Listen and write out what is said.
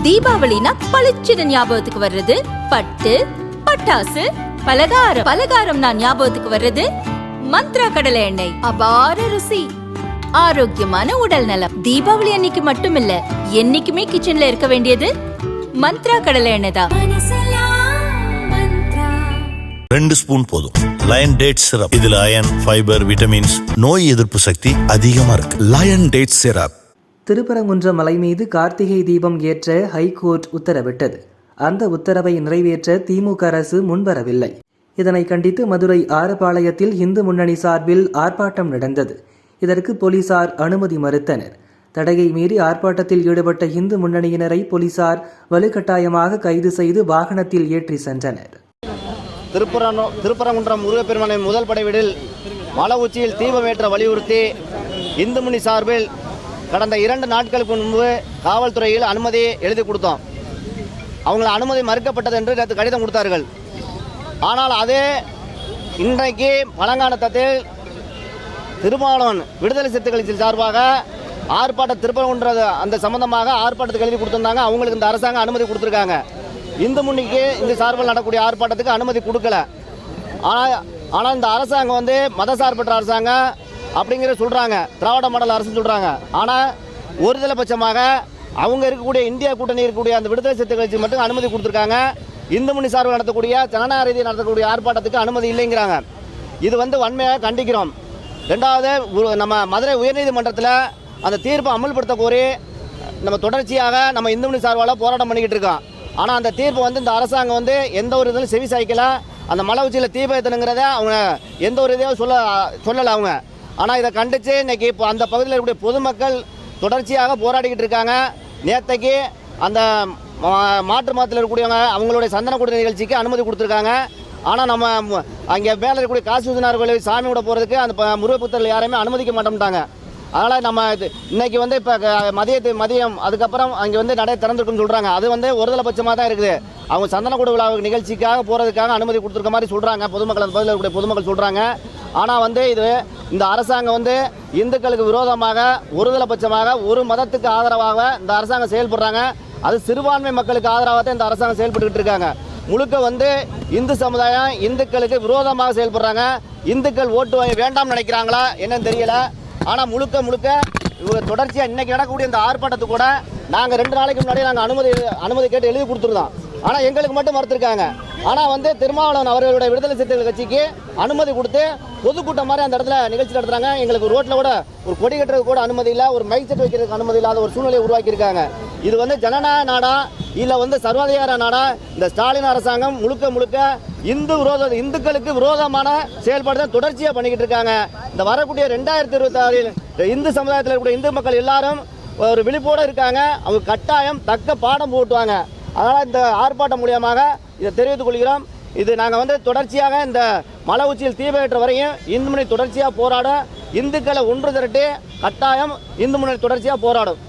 தீபாவளினா பளிச்சுன்னு ஞாபகத்துக்கு வர்றது பட்டு, பட்டாசு, பலகாரம். பலகாரம் நான் ஞாபகத்துக்கு வர்றது மந்த்ரா கடலை எண்ணெய். அபார ருசி, ஆரோக்கியமான உடல் நலம். தீபாவளி அன்னைக்கு மட்டும் இல்ல, என்னைக்குமே கிச்சன்ல இருக்க வேண்டியது மந்த்ரா கடலை எண்ணெய் தான். 2 ஸ்பூன் போதும். Lion date syrup. இதுல அயன், ஃபைபர், விட்டமின்ஸ், நோய் எதிர்ப்பு சக்தி அதிகமா இருக்கு. Line date syrup. திருப்பரங்குன்றம் மலை மீது கார்த்திகை தீபம் ஏற்ற ஹைகோர்ட் உத்தரவிட்டது. அந்த உத்தரவை நிறைவேற்ற திமுக அரசு முன்வரவில்லை. இதனை கண்டித்து மதுரை ஆரப்பாளையத்தில் இந்து முன்னணி சார்பில் ஆர்ப்பாட்டம் நடந்தது. இதற்கு போலீசார் அனுமதி மறுத்தனர். தடையை மீறி ஆர்ப்பாட்டத்தில் ஈடுபட்ட இந்து முன்னணியினரை போலீசார் வலுக்கட்டாயமாக கைது செய்து வாகனத்தில் ஏற்றி சென்றனர். திருப்பரங்குன்றம் முருகப்பெருமானின் முதல் படைவீடில் மலை உச்சியில் தீபமேற்ற வலியுறுத்தி இந்து முன்னணி சார்பில் கடந்த 2 நாட்களுக்கு முன்பு காவல்துறையில் அனுமதி எழுதி கொடுத்தோம். அவங்கள அனுமதி மறுக்கப்பட்டது என்று நேற்று கடிதம் கொடுத்தார்கள். ஆனால் அதே இன்றைக்கு பழங்கானத்தில் திருமாவளவன் விடுதலை சிறுத்தைகளின் சார்பாக ஆர்ப்பாட்டம் திருப்பரங்குன்ற அந்த சம்பந்தமாக ஆர்ப்பாட்டத்துக்கு எழுதி கொடுத்துருந்தாங்க. அவங்களுக்கு இந்த அரசாங்கம் அனுமதி கொடுத்துருக்காங்க. இந்து முன்னிக்கு இந்த சார்பில் நடக்கக்கூடிய ஆர்ப்பாட்டத்துக்கு அனுமதி கொடுக்கல. ஆனால் இந்த அரசாங்கம் மதசார்பற்ற அரசாங்கம் அப்படிங்கிற சொல்கிறாங்க, திராவிட மாடல் அரசுன்னு சொல்கிறாங்க. ஆனால் ஒருதலை பட்சமாக அவங்க இருக்கக்கூடிய இந்தியா கூட்டணி இருக்கக்கூடிய அந்த விடுதலை சிறுத்தைகள் கட்சி மட்டும் அனுமதி கொடுத்துருக்காங்க. இந்து முன்னணி சார்பில் நடத்தக்கூடிய ஜனநாயக ரீதியில் நடத்தக்கூடிய ஆர்ப்பாட்டத்துக்கு அனுமதி இல்லைங்கிறாங்க. இது வன்மையாக கண்டிக்கிறோம். 2வது, நம்ம மதுரை உயர்நீதிமன்றத்தில் அந்த தீர்ப்பை அமல்படுத்த கோரி நம்ம தொடர்ச்சியாக நம்ம இந்து முன்னணி சார்பால் போராட்டம் பண்ணிக்கிட்டு இருக்கோம். ஆனால் அந்த தீர்ப்பு இந்த அரசாங்கம் எந்த ஒரு இதிலும் செவி சாய்க்கல. அந்த மலை உச்சியில் தீபம் ஏற்றணுங்கிறத அவங்க எந்த ஒரு இதையும் சொல்லலை அவங்க. ஆனால் இதை கண்டித்து இன்றைக்கி இப்போ அந்த பகுதியில் இருக்கக்கூடிய பொதுமக்கள் தொடர்ச்சியாக போராடிக்கிட்டு இருக்காங்க. நேற்றைக்கு அந்த மாற்று மதத்தில் இருக்கக்கூடியவங்க அவங்களுடைய சந்தனக்கூட நிகழ்ச்சிக்கு அனுமதி கொடுத்துருக்காங்க. ஆனால் நம்ம அங்கே மேலே இருக்கக்கூடிய காசிநாதர் கோயில் சாமி விட போகிறதுக்கு அந்த முருகப்புத்தரில் யாரையுமே அனுமதிக்க மாட்டோம்ட்டாங்க. அதனால் நம்ம இன்றைக்கி இப்போ மதியம் அதுக்கப்புறம் அங்கே நடை திறந்துருக்குன்னு சொல்கிறாங்க. அது ஒருதலை பட்சமாக தான் இருக்குது. அவங்க சந்தனக்கூட விழா நிகழ்ச்சிக்காக போகிறதுக்காக அனுமதி கொடுத்துருக்க மாதிரி சொல்கிறாங்க பொதுமக்கள், அந்த பகுதியில் இருக்கக்கூடிய பொதுமக்கள் சொல்கிறாங்க. ஆனால் இது இந்த அரசாங்கம் இந்துக்களுக்கு விரோதமாக ஒருதலை பட்சமாக ஒரு மதத்துக்கு ஆதரவாக இந்த அரசாங்கம் செயல்படுறாங்க. அது சிறுபான்மை மக்களுக்கு ஆதரவாக தான் இந்த அரசாங்கம் செயல்பட்டுக்கிட்டு இருக்காங்க. முழுக்க இந்து சமுதாயம் இந்துக்களுக்கு விரோதமாக செயல்படுறாங்க. இந்துக்கள் ஓட்டு வேண்டாம்னு நினைக்கிறாங்களா என்னன்னு தெரியல. ஆனால் முழுக்க இவங்க தொடர்ச்சியாக இன்றைக்கி நடக்கக்கூடிய இந்த ஆர்ப்பாட்டத்துக்கு கூட நாங்கள் 2 நாளைக்கு முன்னாடி நாங்கள் அனுமதி கேட்டு எழுதி கொடுத்துருந்தோம். ஆனால் எங்களுக்கு மட்டும் மறுத்துருக்காங்க. ஆனால் திருமாவளவன் அவர்களுடைய விடுதலை சிறுத்தைகள் கட்சிக்கு அனுமதி கொடுத்து பொதுக்கூட்டம் மாதிரி அந்த இடத்துல நிகழ்ச்சி நடத்துகிறாங்க. எங்களுக்கு ரோட்டில் கூட ஒரு கொடி கட்டுறதுக்கு கூட அனுமதி இல்லை, ஒரு மைக் செட் வைக்கிறதுக்கு அனுமதி இல்லாத ஒரு சூழ்நிலையை உருவாக்கியிருக்காங்க. இது ஜனநாயக நாடா இல்லை சர்வாதிகார நாடா? இந்த ஸ்டாலின் அரசாங்கம் முழுக்க இந்துக்களுக்கு விரோதமான செயல்பாடு தான் தொடர்ச்சியாக பண்ணிக்கிட்டு இருக்காங்க. இந்த வரக்கூடிய 2026 இந்து சமுதாயத்தில் இருக்கக்கூடிய இந்து மக்கள் எல்லாரும் ஒரு விழிப்போடு இருக்காங்க. அவங்க கட்டாயம் தக்க பாடம் போட்டுவாங்க. அதனால் இந்த ஆர்ப்பாட்டம் மூலியமாக இதை தெரிவித்துக் கொள்கிறோம். இது நாங்கள் தொடர்ச்சியாக இந்த மலை உச்சியில் தீபமேற்ற வரையும் இந்து முன்னணி தொடர்ச்சியாக போராடும். இந்துக்களை ஒன்று திரட்டி கட்டாயம் இந்து முன்னணி தொடர்ச்சியாக போராடும்.